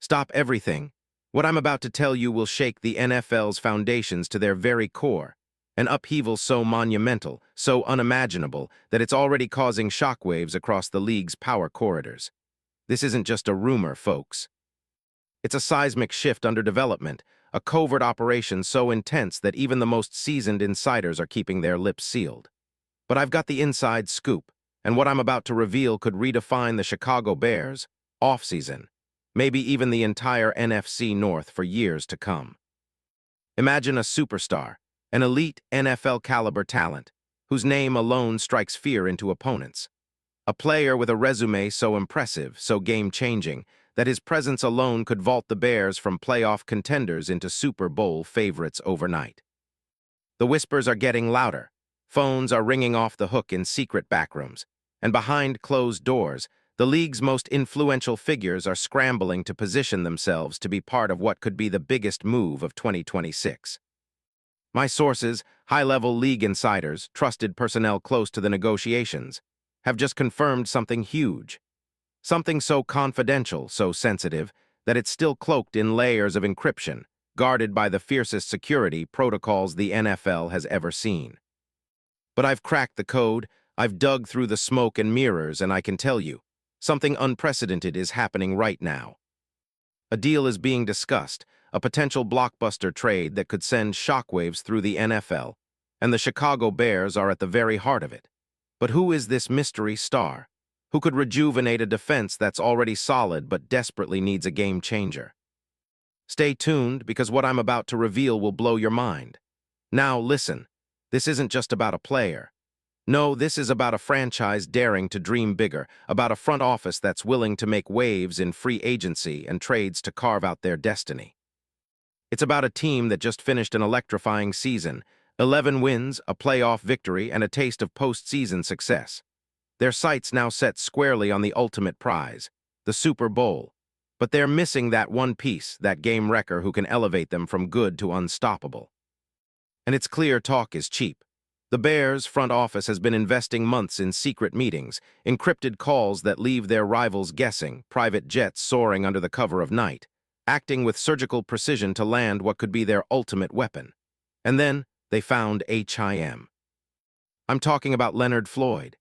Stop everything. What I'm about to tell you will shake the NFL's foundations to their very core. An upheaval so monumental, so unimaginable, that it's already causing shockwaves across the league's power corridors. This isn't just a rumor, folks. It's a seismic shift under development, a covert operation so intense that even the most seasoned insiders are keeping their lips sealed. But I've got the inside scoop, and what I'm about to reveal could redefine the Chicago Bears' offseason, maybe even the entire NFC North for years to come. Imagine a superstar, an elite NFL-caliber talent, whose name alone strikes fear into opponents. A player with a resume so impressive, so game-changing, that his presence alone could vault the Bears from playoff contenders into Super Bowl favorites overnight. The whispers are getting louder. Phones are ringing off the hook in secret backrooms, and behind closed doors, the league's most influential figures are scrambling to position themselves to be part of what could be the biggest move of 2026. My sources, high-level league insiders, trusted personnel close to the negotiations, have just confirmed something huge. Something so confidential, so sensitive, that it's still cloaked in layers of encryption, guarded by the fiercest security protocols the NFL has ever seen. But I've cracked the code, I've dug through the smoke and mirrors, and I can tell you, something unprecedented is happening right now. A deal is being discussed, a potential blockbuster trade that could send shockwaves through the NFL, and the Chicago Bears are at the very heart of it. But who is this mystery star? Who could rejuvenate a defense that's already solid but desperately needs a game changer? Stay tuned, because what I'm about to reveal will blow your mind. Now listen, this isn't just about a player. No, this is about a franchise daring to dream bigger, about a front office that's willing to make waves in free agency and trades to carve out their destiny. It's about a team that just finished an electrifying season, 11 wins, a playoff victory, and a taste of postseason success. Their sights now set squarely on the ultimate prize, the Super Bowl. But they're missing that one piece, that game wrecker who can elevate them from good to unstoppable. And it's clear talk is cheap. The Bears' front office has been investing months in secret meetings, encrypted calls that leave their rivals guessing, private jets soaring under the cover of night, acting with surgical precision to land what could be their ultimate weapon. And then they found him. I'm talking about Leonard Floyd.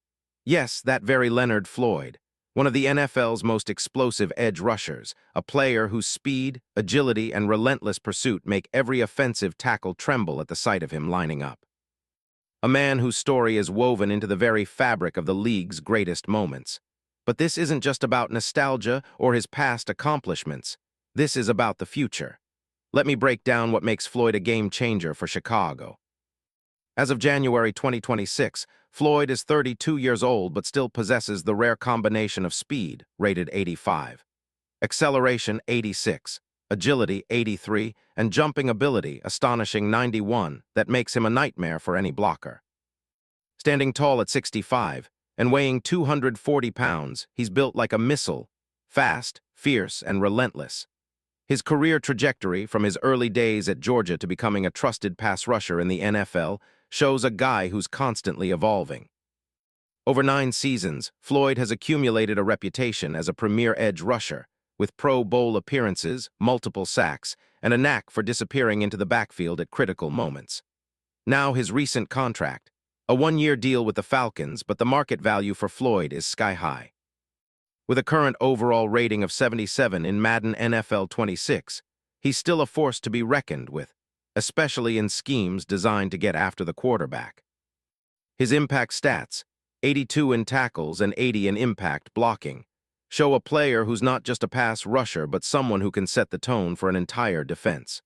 Yes, that very Leonard Floyd, one of the NFL's most explosive edge rushers, a player whose speed, agility, and relentless pursuit make every offensive tackle tremble at the sight of him lining up. A man whose story is woven into the very fabric of the league's greatest moments. But this isn't just about nostalgia or his past accomplishments. This is about the future. Let me break down what makes Floyd a game changer for Chicago. As of January 2026, Floyd is 32 years old but still possesses the rare combination of speed, rated 85, acceleration 86, agility 83, and jumping ability astonishing 91 that makes him a nightmare for any blocker. Standing tall at 65 and weighing 240 pounds, he's built like a missile, fast, fierce, and relentless. His career trajectory, from his early days at Georgia to becoming a trusted pass rusher in the NFL, shows a guy who's constantly evolving. Over 9 seasons, Floyd has accumulated a reputation as a premier edge rusher, with Pro Bowl appearances, multiple sacks, and a knack for disappearing into the backfield at critical moments. Now his recent contract, a 1-year deal with the Falcons, but the market value for Floyd is sky high. With a current overall rating of 77 in Madden NFL 26, he's still a force to be reckoned with, especially in schemes designed to get after the quarterback. His impact stats, 82 in tackles and 80 in impact blocking, show a player who's not just a pass rusher but someone who can set the tone for an entire defense.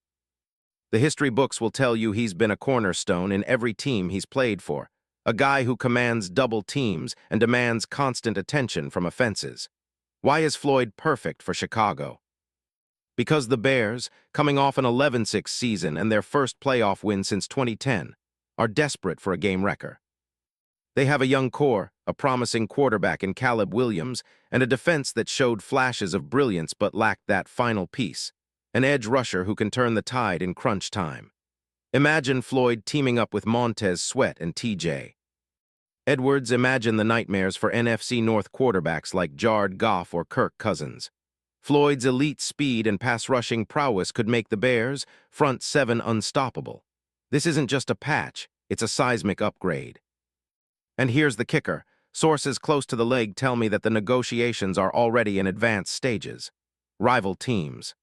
The history books will tell you he's been a cornerstone in every team he's played for, a guy who commands double teams and demands constant attention from offenses. Why is Floyd perfect for Chicago? Because the Bears, coming off an 11-6 season and their first playoff win since 2010, are desperate for a game wrecker. They have a young core, a promising quarterback in Caleb Williams, and a defense that showed flashes of brilliance but lacked that final piece, an edge rusher who can turn the tide in crunch time. Imagine Floyd teaming up with Montez Sweat and T.J. Edwards. Imagine the nightmares for NFC North quarterbacks like Jared Goff or Kirk Cousins. Floyd's elite speed and pass-rushing prowess could make the Bears' front seven unstoppable. This isn't just a patch, it's a seismic upgrade. And here's the kicker. Sources close to the league tell me that the negotiations are already in advanced stages. Rival teams.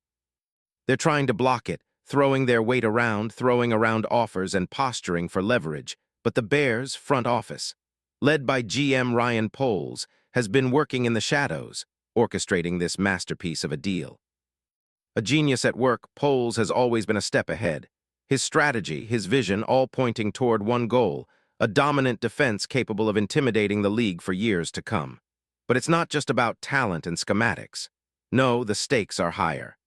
They're trying to block it, throwing their weight around, throwing around offers and posturing for leverage. But the Bears' front office, led by GM Ryan Poles, has been working in the shadows, orchestrating this masterpiece of a deal. A genius at work, Poles has always been a step ahead. His strategy, his vision, all pointing toward one goal, a dominant defense capable of intimidating the league for years to come. But it's not just about talent and schematics. No, the stakes are higher.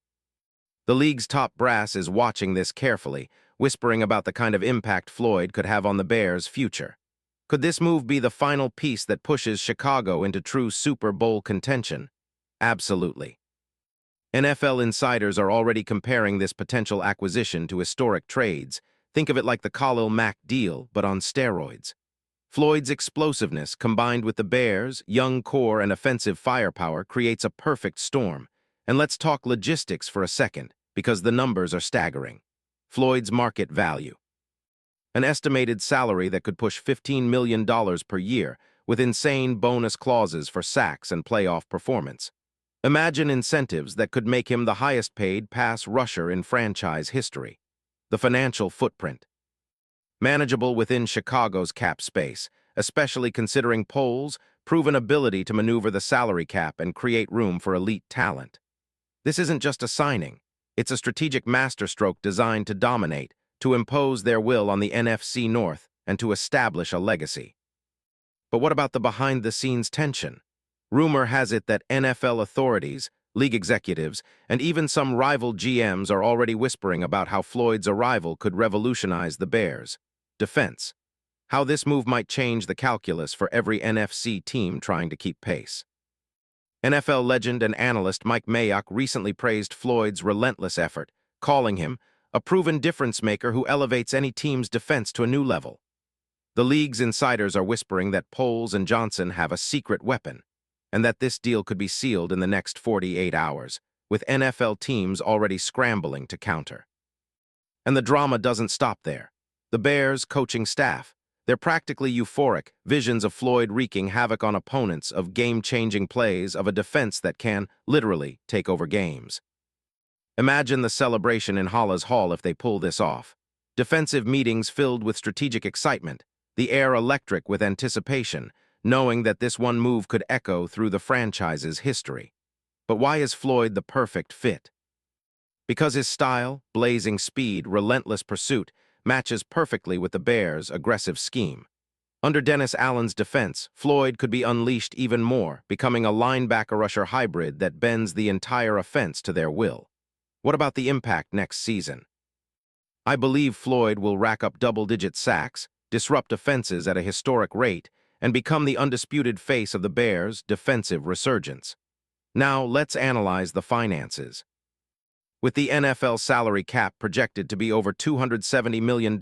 The league's top brass is watching this carefully, whispering about the kind of impact Floyd could have on the Bears' future. Could this move be the final piece that pushes Chicago into true Super Bowl contention? Absolutely. NFL insiders are already comparing this potential acquisition to historic trades. Think of it like the Khalil Mack deal, but on steroids. Floyd's explosiveness, combined with the Bears' young core and offensive firepower, creates a perfect storm. And let's talk logistics for a second, because the numbers are staggering. Floyd's market value. An estimated salary that could push $15 million per year, with insane bonus clauses for sacks and playoff performance. Imagine incentives that could make him the highest-paid pass rusher in franchise history. The financial footprint. Manageable within Chicago's cap space, especially considering Poles' proven ability to maneuver the salary cap and create room for elite talent. This isn't just a signing. It's a strategic masterstroke designed to dominate, to impose their will on the NFC North, and to establish a legacy. But what about the behind-the-scenes tension? Rumor has it that NFL authorities, league executives, and even some rival GMs are already whispering about how Floyd's arrival could revolutionize the Bears' defense, how this move might change the calculus for every NFC team trying to keep pace. NFL legend and analyst Mike Mayock recently praised Floyd's relentless effort, calling him a proven difference-maker who elevates any team's defense to a new level. The league's insiders are whispering that Poles and Johnson have a secret weapon, and that this deal could be sealed in the next 48 hours, with NFL teams already scrambling to counter. And the drama doesn't stop there. The Bears' coaching staff, they're practically euphoric, visions of Floyd wreaking havoc on opponents, of game-changing plays, of a defense that can, literally, take over games. Imagine the celebration in Halas Hall if they pull this off. Defensive meetings filled with strategic excitement, the air electric with anticipation, knowing that this one move could echo through the franchise's history. But why is Floyd the perfect fit? Because his style, blazing speed, relentless pursuit, matches perfectly with the Bears' aggressive scheme. Under Dennis Allen's defense, Floyd could be unleashed even more, becoming a linebacker-rusher hybrid that bends the entire offense to their will. What about the impact next season? I believe Floyd will rack up double-digit sacks, disrupt offenses at a historic rate, and become the undisputed face of the Bears' defensive resurgence. Now, let's analyze the finances. With the NFL salary cap projected to be over $270 million,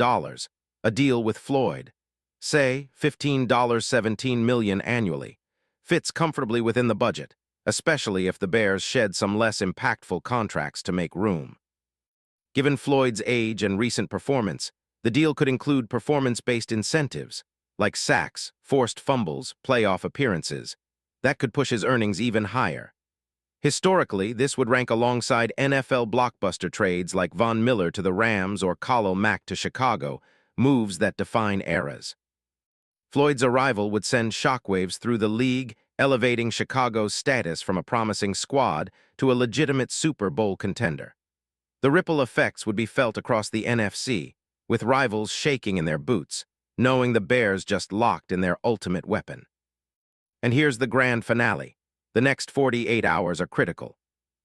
a deal with Floyd, say $17 million annually, fits comfortably within the budget, especially if the Bears shed some less impactful contracts to make room. Given Floyd's age and recent performance, the deal could include performance-based incentives, like sacks, forced fumbles, playoff appearances. That could push his earnings even higher. Historically, this would rank alongside NFL blockbuster trades like Von Miller to the Rams or Khalil Mack to Chicago, moves that define eras. Floyd's arrival would send shockwaves through the league, elevating Chicago's status from a promising squad to a legitimate Super Bowl contender. The ripple effects would be felt across the NFC, with rivals shaking in their boots, knowing the Bears just locked in their ultimate weapon. And here's the grand finale. The next 48 hours are critical.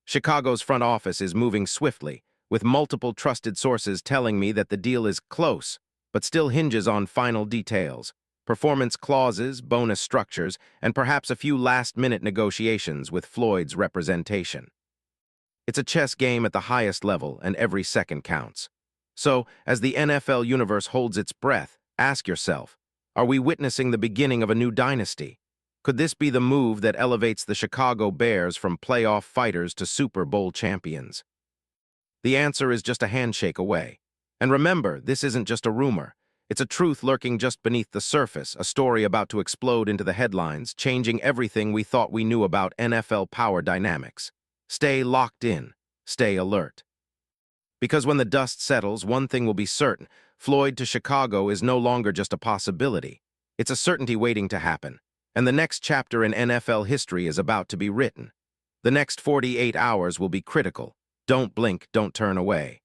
Chicago's front office is moving swiftly, with multiple trusted sources telling me that the deal is close, but still hinges on final details, performance clauses, bonus structures, and perhaps a few last-minute negotiations with Floyd's representation. It's a chess game at the highest level, and every second counts. So, as the NFL universe holds its breath, ask yourself, are we witnessing the beginning of a new dynasty? Could this be the move that elevates the Chicago Bears from playoff fighters to Super Bowl champions? The answer is just a handshake away. And remember, this isn't just a rumor. It's a truth lurking just beneath the surface, a story about to explode into the headlines, changing everything we thought we knew about NFL power dynamics. Stay locked in. Stay alert. Because when the dust settles, one thing will be certain. Floyd to Chicago is no longer just a possibility. It's a certainty waiting to happen. And the next chapter in NFL history is about to be written. The next 48 hours will be critical. Don't blink, don't turn away.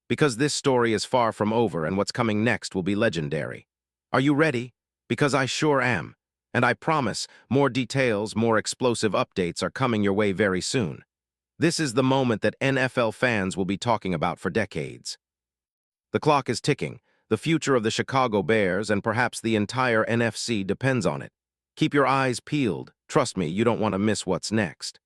Because this story is far from over and what's coming next will be legendary. Are you ready? Because I sure am. And I promise, more details, more explosive updates are coming your way very soon. This is the moment that NFL fans will be talking about for decades. The clock is ticking. The future of the Chicago Bears and perhaps the entire NFC depends on it. Keep your eyes peeled. Trust me, you don't want to miss what's next.